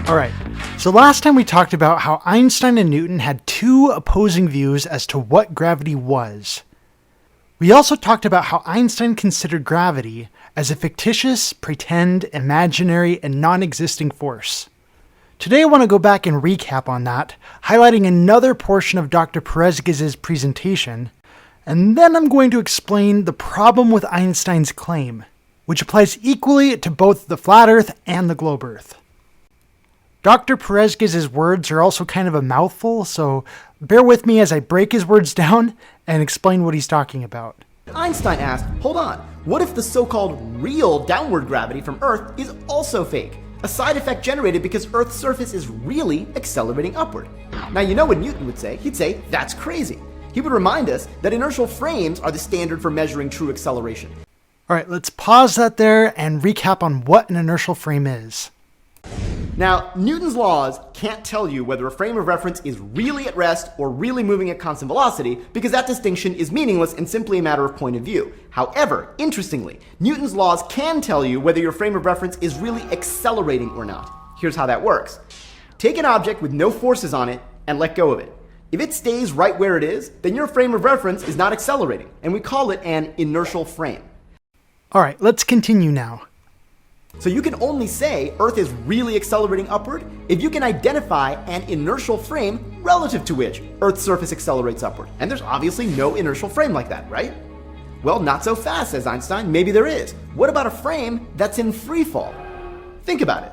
Alright, so last time we talked about how Einstein and Newton had two opposing views as to what gravity was. We also talked about how Einstein considered gravity as a fictitious, pretend, imaginary, and non-existing force. Today I want to go back and recap on that, highlighting another portion of Dr. Perezguez's presentation, and then I'm going to explain the problem with Einstein's claim, which applies equally to both the flat Earth and the globe Earth. Dr. Perezguez's words are also kind of a mouthful, so bear with me as I break his words down and explain what he's talking about. Einstein asked, hold on, what if the so-called real downward gravity from Earth is also fake? A side effect generated because Earth's surface is really accelerating upward. Now you know what Newton would say. He'd say, that's crazy. He would remind us that inertial frames are the standard for measuring true acceleration. Alright, let's pause that there and recap on what an inertial frame is. Now, Newton's laws can't tell you whether a frame of reference is really at rest or really moving at constant velocity because that distinction is meaningless and simply a matter of point of view. However, interestingly, Newton's laws can tell you whether your frame of reference is really accelerating or not. Here's how that works. Take an object with no forces on it and let go of it. If it stays right where it is, then your frame of reference is not accelerating, and we call it an inertial frame. Alright, let's continue now. So you can only say Earth is really accelerating upward if you can identify an inertial frame relative to which Earth's surface accelerates upward. And there's obviously no inertial frame like that, right? Well, not so fast, says Einstein. Maybe there is. What about a frame that's in free fall? Think about it.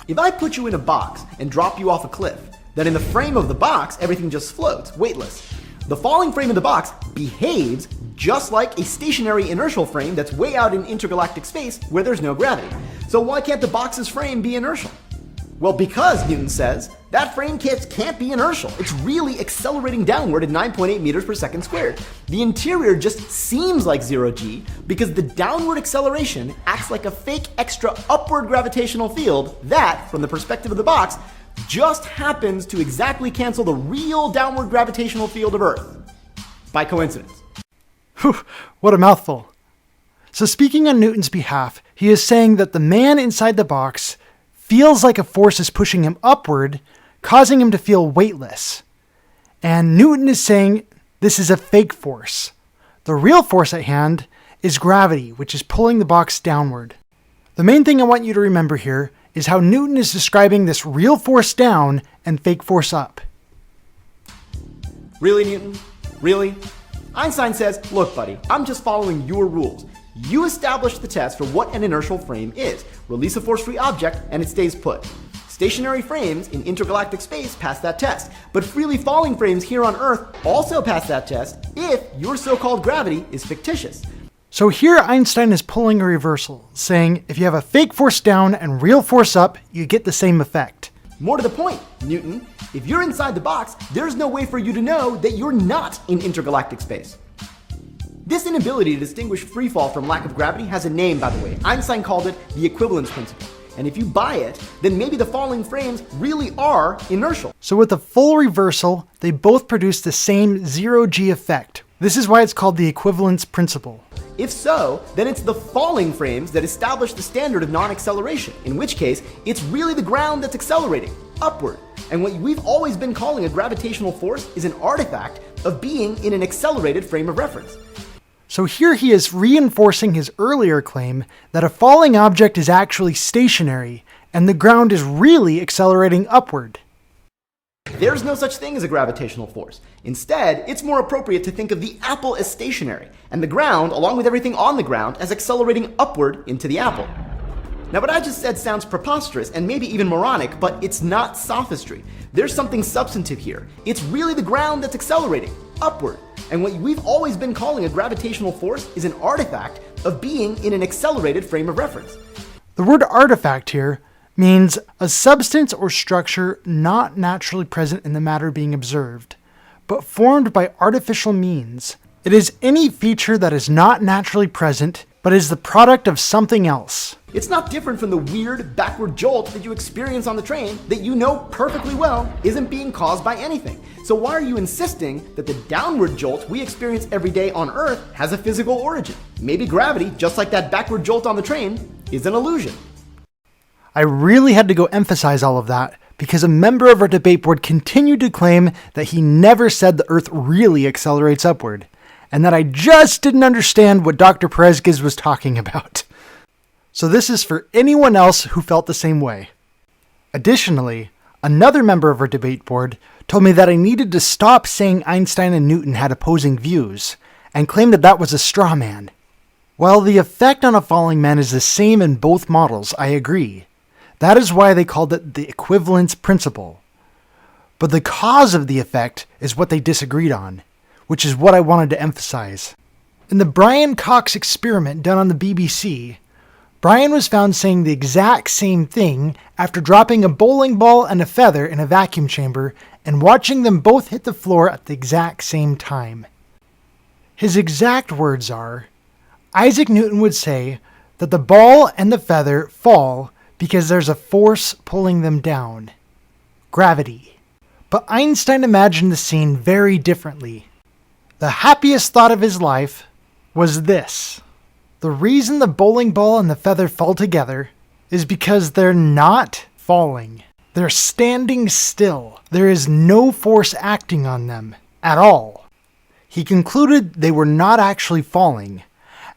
If I put you in a box and drop you off a cliff, then in the frame of the box, everything just floats, weightless. The falling frame of the box behaves just like a stationary inertial frame that's way out in intergalactic space where there's no gravity. So why can't the box's frame be inertial? Well, because, Newton says, that frame can't be inertial. It's really accelerating downward at 9.8 meters per second squared. The interior just seems like 0g because the downward acceleration acts like a fake extra upward gravitational field that, from the perspective of the box, just happens to exactly cancel the real downward gravitational field of Earth. By coincidence. Whew, what a mouthful. So speaking on Newton's behalf, he is saying that the man inside the box feels like a force is pushing him upward, causing him to feel weightless. And Newton is saying this is a fake force. The real force at hand is gravity, which is pulling the box downward. The main thing I want you to remember here is how Newton is describing this real force down and fake force up. Really, Newton? Really? Einstein says, look, buddy, I'm just following your rules. You established the test for what an inertial frame is. Release a force-free object and it stays put. Stationary frames in intergalactic space pass that test, but freely falling frames here on Earth also pass that test if your so-called gravity is fictitious. So here Einstein is pulling a reversal, saying if you have a fake force down and real force up, you get the same effect. More to the point, Newton, if you're inside the box, there's no way for you to know that you're not in intergalactic space. This inability to distinguish free fall from lack of gravity has a name, by the way. Einstein called it the equivalence principle. And if you buy it, then maybe the falling frames really are inertial. So with a full reversal, they both produce the same 0g effect. This is why it's called the equivalence principle. If so, then it's the falling frames that establish the standard of non-acceleration, in which case, it's really the ground that's accelerating, upward. And what we've always been calling a gravitational force is an artifact of being in an accelerated frame of reference. So here he is reinforcing his earlier claim that a falling object is actually stationary, and the ground is really accelerating upward. There's no such thing as a gravitational force. Instead, it's more appropriate to think of the apple as stationary, and the ground, along with everything on the ground, as accelerating upward into the apple. Now, what I just said sounds preposterous and maybe even moronic, but it's not sophistry. There's something substantive here. It's really the ground that's accelerating upward. And what we've always been calling a gravitational force is an artifact of being in an accelerated frame of reference. The word artifact here means a substance or structure not naturally present in the matter being observed, but formed by artificial means. It is any feature that is not naturally present, but is the product of something else. It's not different from the weird backward jolt that you experience on the train that you know perfectly well isn't being caused by anything. So why are you insisting that the downward jolt we experience every day on Earth has a physical origin? Maybe gravity, just like that backward jolt on the train, is an illusion. I really had to go emphasize all of that because a member of our debate board continued to claim that he never said the Earth really accelerates upward, and that I just didn't understand what Dr. Perezguez was talking about. So this is for anyone else who felt the same way. Additionally, another member of our debate board told me that I needed to stop saying Einstein and Newton had opposing views, and claimed that that was a straw man. While the effect on a falling man is the same in both models, I agree. That is why they called it the equivalence principle. But the cause of the effect is what they disagreed on, which is what I wanted to emphasize. In the Brian Cox experiment done on the BBC, Brian was found saying the exact same thing after dropping a bowling ball and a feather in a vacuum chamber and watching them both hit the floor at the exact same time. His exact words are, Isaac Newton would say that the ball and the feather fall because there's a force pulling them down. Gravity. But Einstein imagined the scene very differently. The happiest thought of his life was this. The reason the bowling ball and the feather fall together is because they're not falling. They're standing still. There is no force acting on them at all. He concluded they were not actually falling,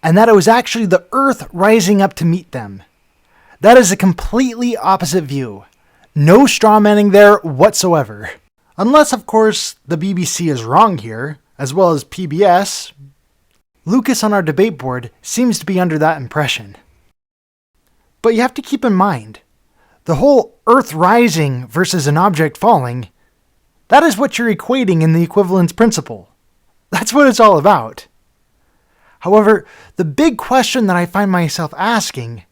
and that it was actually the Earth rising up to meet them. That is a completely opposite view. No strawmanning there whatsoever. Unless, of course, the BBC is wrong here, as well as PBS. Lucas on our debate board seems to be under that impression. But you have to keep in mind, the whole Earth rising versus an object falling, that is what you're equating in the equivalence principle. That's what it's all about. However, the big question that I find myself asking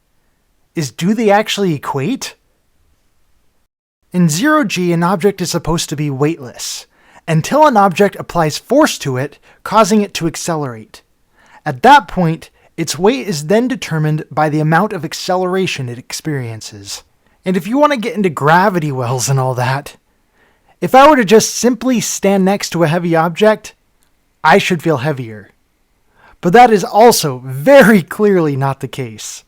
is, do they actually equate? In 0G, an object is supposed to be weightless, until an object applies force to it, causing it to accelerate. At that point, its weight is then determined by the amount of acceleration it experiences. And if you want to get into gravity wells and all that, if I were to just simply stand next to a heavy object, I should feel heavier. But that is also very clearly not the case.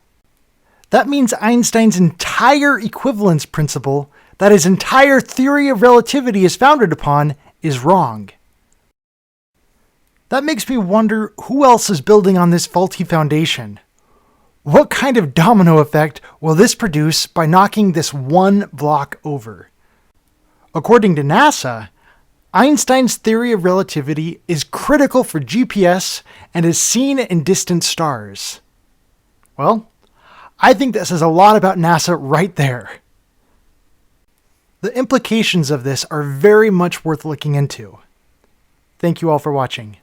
That means Einstein's entire equivalence principle, that his entire theory of relativity is founded upon, is wrong. That makes me wonder who else is building on this faulty foundation. What kind of domino effect will this produce by knocking this one block over? According to NASA, Einstein's theory of relativity is critical for GPS and is seen in distant stars. Well, I think that says a lot about NASA right there. The implications of this are very much worth looking into. Thank you all for watching.